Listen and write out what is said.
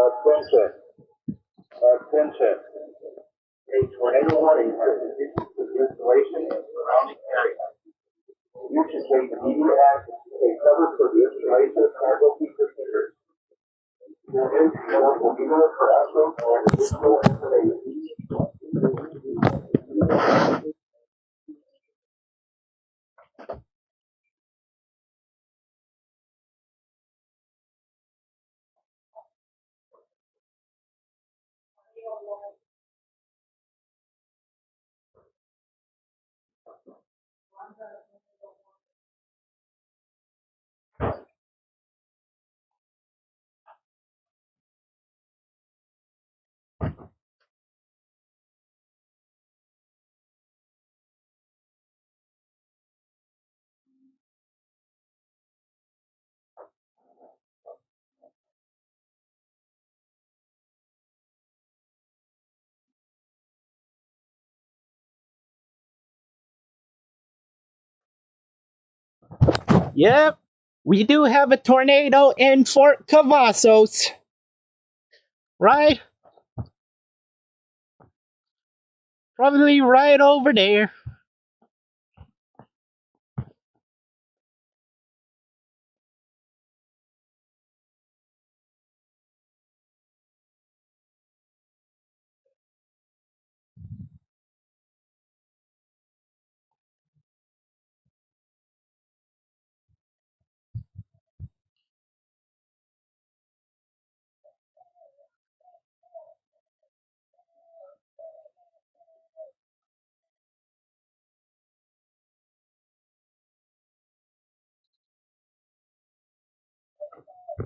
Attention. Attention. A tornado warning has been issued for the installation and surrounding area. You should take immediate action to take cover for the installation of casualty procedures. There is no legal harassment or additional information. Yep, we do have a tornado in Fort Cavazos. Right? Probably right over there.